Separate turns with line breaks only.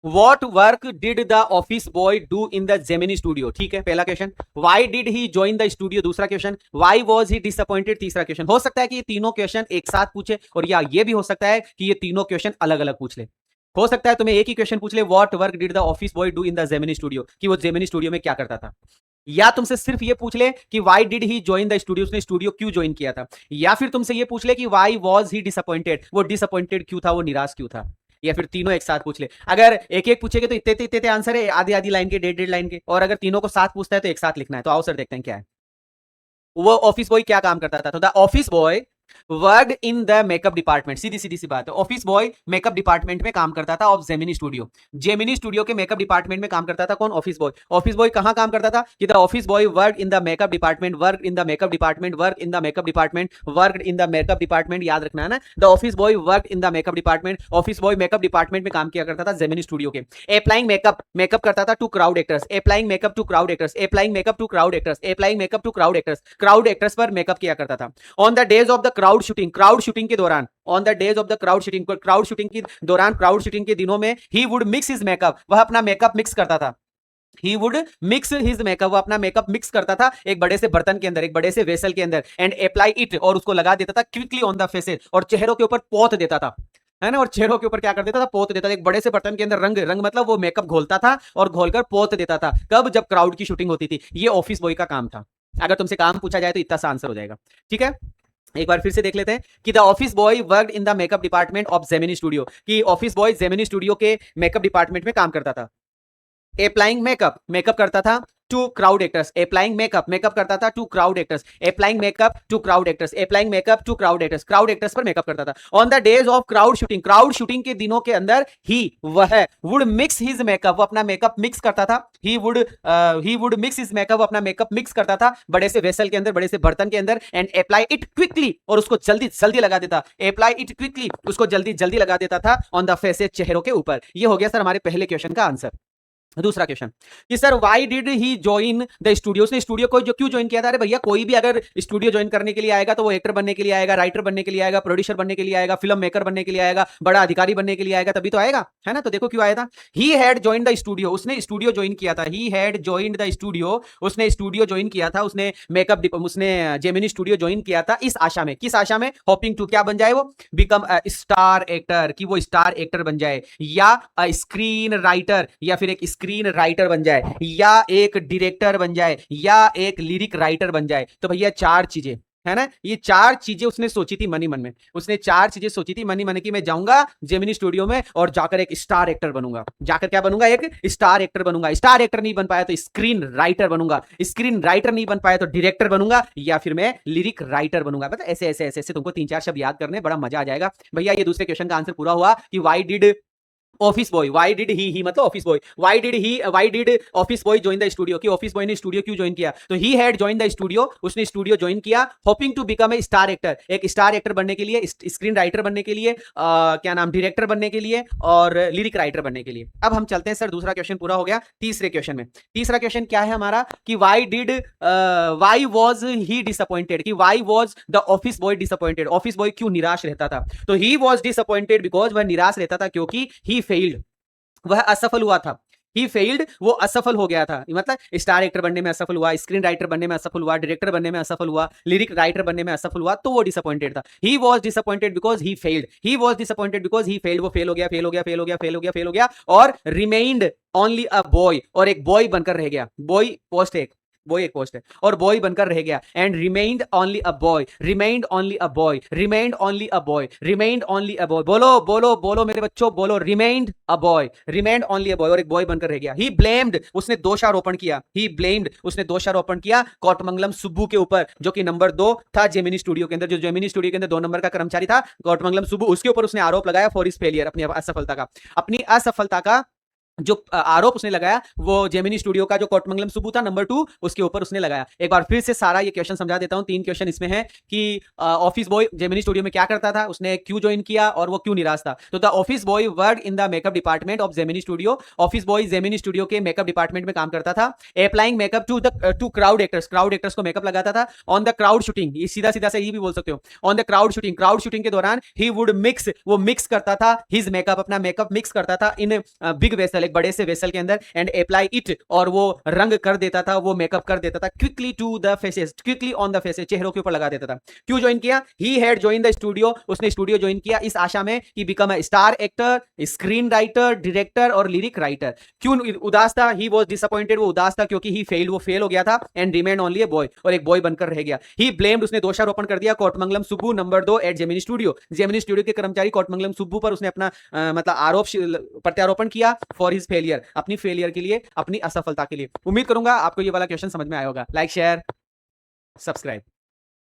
What work did the office boy do in the Gemini studio? ठीक है, पहला question. Why did he join the studio? दूसरा question. Why was he disappointed? तीसरा question. हो सकता है कि ये तीनों क्वेश्चन एक साथ पूछे, और या ये भी हो सकता है कि ये तीनों क्वेश्चन अलग अलग पूछ ले। हो सकता है तुम्हें एक ही क्वेश्चन पूछ ले, what work did the office boy do in the Gemini Studio, कि वो जेमिनी स्टूडियो में क्या करता था। या तुमसे सिर्फ ये पूछ ले कि why did he join the studio, उसने स्टूडियो क्यों ज्वाइन किया था। या फिर तुमसे ये पूछ ले कि वाई वॉज ही डिसअपॉइंटेड, वो डिसअपॉइंटेड क्यों था, वो निराश क्यों था। या फिर तीनों एक साथ पूछ ले। अगर एक एक पूछेगे तो इतने इतने आंसर है, आधी आधी लाइन के, डेढ़ डेढ़ लाइन के। और अगर तीनों को साथ पूछता है तो एक साथ लिखना है। तो आओ सर देखते हैं क्या है। वो ऑफिस बॉय क्या काम करता था? तो the office boy worked in the makeup department. सीधी सीधी सी बात है, ऑफिस बॉय मेकअप डिपार्टमेंट में काम करता था of Gemini studio. Gemini studio के मेकअप डिपार्टमेंट में काम करता था कौन? Office boy. ऑफिस बॉय कहां काम करता था? कि the office boy work in the makeup department, work in the makeup department, work in the makeup department, work in the makeup department. याद रखना है ना, the office boy work in the makeup department. Office boy makeup department में काम किया करता था Gemini studio के। अप्लाइंग मेकअप, मेकअप करता था to crowd actors. Applying makeup to crowd actors, applying makeup to crowd actors, applying makeup to crowd actors. Crowd actors पर makeup किया करता था। On the days of the crowd shooting, crowd shooting के दौरान, on the days of the crowd shooting, crowd shooting के दौरान, crowd shooting के दिनों में, he would mix his makeup, वह अपना मेकअप मिक्स करता था। He would mix his makeup, वो अपना मेकअप मिक्स करता था एक बड़े से बर्तन के अंदर, एक बड़े से वेसल के अंदर। एंड अप्लाई इट, और उसको लगा देता था क्विकली ऑन द फेसेस, और चेहरों के ऊपर पोत देता था, है ना। और चेहरों के ऊपर क्या कर देता था? पोत देता था। एक बड़े से बर्तन के अंदर रंग, रंग मतलब वो मेकअप घोलता था और घोलकर पोत देता था। कब? जब क्राउड की शूटिंग होती थी। ये ऑफिस बॉय का काम था। अगर तुमसे काम पूछा जाए तो इतना सा आंसर हो जाएगा। ठीक है, एक बार फिर से देख लेते हैं कि the office boy worked in the makeup department of Gemini Studio, कि ऑफिस बॉय जेमिनी स्टूडियो के मेकअप डिपार्टमेंट में काम करता था। अप्लाइंग मेकअप, मेकअप करता था to crowd actors. Applying makeup, makeup करता था to crowd actors. Applying makeup to crowd actors, applying makeup to crowd actors, crowd actors पर मेकअप करता था। On the days of crowd shooting, crowd shooting के दिनों के अंदर, ही वह वुड मिक्स हिज मेकअप, वो अपना मेकअप मिक्स करता था। He would mix his makeup, अपना मेकअप मिक्स करता था बड़े से वेसल के अंदर, बड़े से बर्तन के अंदर। एंड अप्लाई इट क्विकली, और उसको जल्दी जल्दी लगा देता। अप्लाई इट क्विकली, उसको जल्दी जल्दी लगा देता था ऑन द फेसेस, चेहरों के ऊपर। ये हो गया सर हमारे पहले क्वेश्चन का आंसर। दूसरा क्वेश्चन कि sir why did he join the studio, उसने स्टूडियो को जो क्यों ज्वाइन किया था? अरे भैया, कोई भी अगर स्टूडियो ज्वाइन करने के लिए आएगा तो वो एक्टर बनने के लिए आएगा, राइटर बनने के लिए आएगा, प्रोड्यूसर बनने के लिए आएगा, फिल्म मेकर बनने के लिए आएगा, बड़ा अधिकारी बनने के लिए आएगा, तभी तो आएगा, है ना। तो देखो क्यों आया था। ही हैड ज्वाइन द स्टूडियो, उसने स्टूडियो ज्वाइन किया था। ही हैड ज्वाइन द स्टूडियो, उसने स्टूडियो ज्वाइन किया था, उसने मेकअप, उसने जेमिनी स्टूडियो ज्वाइन किया था इस आशा में, किस आशा में? होपिंग टू, क्या बन जाए वो? बिकम अ स्टार एक्टर, कि वो स्टार एक्टर बन जाए, या स्क्रीन राइटर, या फिर एक स्क्रीन राइटर बन जाए, या एक डायरेक्टर बन जाए, या एक लिरिक राइटर बन जाए। तो भैया चार चीजें, है ना, ये चार चीजें उसने सोची थी मनी मन में। उसने चार चीजें सोची थी मनी मन की, मैं जाऊंगा जेमिनी स्टूडियो में और जाकर एक स्टार एक्टर बनूंगा। जाकर क्या बनूंगा? एक स्टार एक्टर बनूंगा। स्टार एक्टर नहीं बन पाया तो स्क्रीन राइटर बनूंगा। स्क्रीन राइटर नहीं बन पाया तो डायरेक्टर बनूंगा, या फिर मैं लिरिक राइटर बनूंगा। मतलब ऐसे ऐसे ऐसे ऐसे तुमको तीन चार शब्द याद करने, बड़ा मजा आ जाएगा भैया। ये दूसरे क्वेश्चन का आंसर पूरा हुआ कि why did office boy, why did he मतलब office boy, why did office boy join the studio, कि ऑफिस बॉय ने स्टूडियो क्यों ज्वाइन किया? तो he had join the studio, उसने स्टूडियो ज्वाइन किया hoping to become a star actor, एक star actor बनने के लिए, स्क्रीन राइटर बनने के लिए, क्या नाम, डायरेक्टर बनने के लिए, और लिरिक राइटर बनने के लिए। अब हम चलते हैं सर, दूसरा क्वेश्चन पूरा हो गया। तीसरे क्वेश्चन में, तीसरा क्वेश्चन क्या है हमारा कि वाई वॉज ही डिसअपॉइंटेड, कि why was the office boy disappointed, office boy क्यों निराश रहता था? तो ही वॉज डिसअपॉइंटेड बिकॉज वह निराश रहता था क्योंकि ही फेल्ड, वह असफल हुआ था। ही फेल्ड, वो असफल हो गया था। मतलब स्टार एक्टर बनने में असफल हुआ, स्क्रीन राइटर बनने में असफल हुआ, डायरेक्टर बनने में असफल हुआ, लिरिक राइटर बनने में असफल हुआ, तो वो डिसअपॉइंटेड था। He was disappointed because he failed, he was disappointed because he failed, वो फेल हो गया, फेल हो गया, फेल हो गया, फेल हो गया, फेल हो गया, और रिमेइंड ओनली अ बॉय, और एक बॉय बनकर रह गया। बॉय पोस्ट एक, बॉय एक पोस्ट है, और बॉय बनकर रह गया। And remained only a boy, remained only a boy, remained only a boy, remained only a boy. बोलो बोलो बोलो मेरे बच्चों, बोलो, remained a boy, remained only a boy, और एक बॉय बनकर रह गया। ही ब्लेम्ड, उसने दोषारोपण किया। ही ब्लेम्ड, उसने दोषारोपण किया कोटमंगलम सुब्बू के ऊपर, जो कि नंबर 2 था जेमिनी स्टूडियो के अंदर, जो जेमिनी स्टूडियो के अंदर 2 नंबर का कर्मचारी था कोटमंगलम सुब्बू, उसके ऊपर उसने आरोप लगाया फॉर इस फेलियर, अपनी असफलता का, अपनी असफलता का जो आरोप उसने लगाया वो जेमिनी स्टूडियो का जो कोटमंगलम सुब्बू था नंबर 2 उसके ऊपर उसने लगाया। एक बार फिर से सारा ये क्वेश्चन समझा देता हूं। 3 क्वेश्चन इसमें है कि ऑफिस बॉय जेमिनी स्टूडियो में क्या करता था, उसने क्यों ज्वाइन किया और वो क्यों निराश था। तो the office boy work in the makeup department of Gemini Studio. Office boy Gemini studio के मेकअप डिपार्टमेंट में काम करता था। Applying makeup to crowd actors को मेकअप लगाता था। ऑन द क्राउड शूटिंग, ये सीधा सीधा से ये भी बोल सकते हो, ऑन द क्राउड शूटिंग के दौरान ही वुड मिक्स, वो मिक्स करता था हिज मेकअप, अपना मेकअप मिक्स करता था इन बिग वेसल, एक बड़े से वेसल के अंदर, एंड अप्लाई इट, और वो रंग कर देता था, वो मेकअप कर देता था quickly to the faces, quickly on the faces, चेहरों के ऊपर लगा देता था। क्यों ज्वाइन किया? He had join the studio, उसने स्टूडियो ज्वाइन किया इस आशा में कि become a star actor, screen writer, director और लिरिक राइटर। क्यों उदास था? ही वाज डिसअपॉइंटेड, वो उदास था क्योंकि ही फेल्ड, वो फेल हो गया था, and remain only a boy, और एक बॉय बनकर रह गया। ही ब्लेम्ड, उसने दोषारोपण कर दिया Kothamangalam Subbu number 2 at Gemini studio, Gemini studio के कर्मचारी कोटमंगलम सुब्बू पर उसने अपना मतलब आरोप प्रत्यारोपण किया फॉर हिज फेलियर, अपनी फेलियर के लिए, अपनी असफलता के लिए। उम्मीद करूंगा आपको ये वाला क्वेश्चन समझ में आया होगा। Like, share, subscribe.